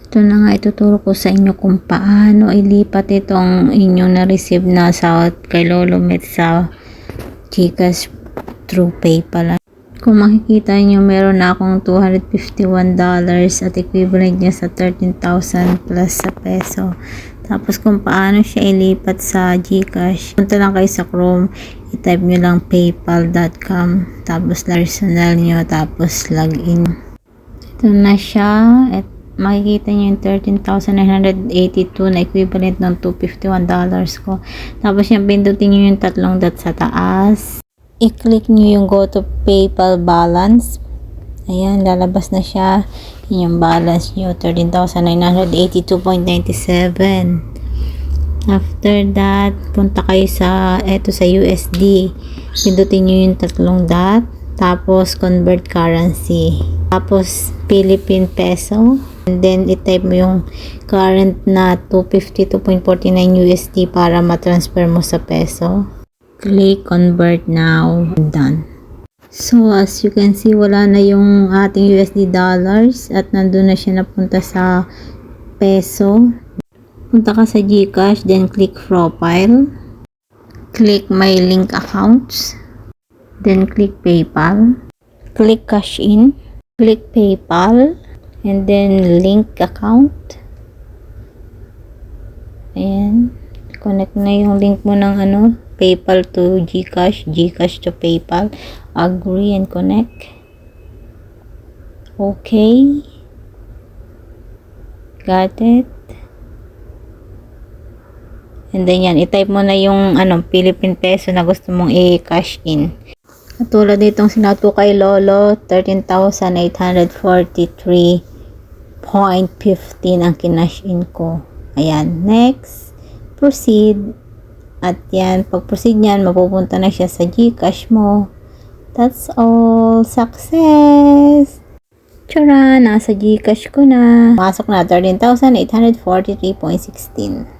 Ito na nga, ituturo ko sa inyo kung paano ilipat itong inyong na-receive na sahod kay Lolo Met sa GCash through PayPal. Kung makikita nyo, meron na akong $251 at equivalent niya sa 13,000 plus sa peso. Tapos kung paano siya ilipat sa GCash, punta lang kayo sa Chrome, i-type nyo lang paypal.com, tapos personal nyo, tapos login. Ito na siya, at makikita nyo yung 13,982 na equivalent ng $251 ko. Tapos yung pindutin nyo yung tatlong dot sa taas. I-click nyo yung go to PayPal balance. Ayan, lalabas na siya. Yun yung balance nyo, 13,982.97. After that, punta kayo sa USD. Pindutin nyo yung tatlong dot. Tapos, convert currency. Tapos, Philippine peso. And then, i-type mo yung current na 252.49 USD para ma-transfer mo sa peso. Click convert now. Done. So, as you can see, wala na yung ating USD dollars at nandun na siya napunta sa peso. Punta ka sa GCash, then click profile. Click my link accounts. Then click PayPal. Click cash in. Click PayPal. And then link account. Ayan. Connect na yung link mo ng PayPal to GCash, GCash to PayPal. Agree and connect. Okay. Got it. And then yan, i-type mo na yung Philippine peso na gusto mong i-cash in. Tulad nitong sinat ko kay Lolo, 13,843.15 ang kinash in ko. Ayan, next, proceed. At yan, pag proceed nyan, mapupunta na siya sa GCash mo. That's all. Success! Tara, nasa GCash ko na. Masok na 13,843.16.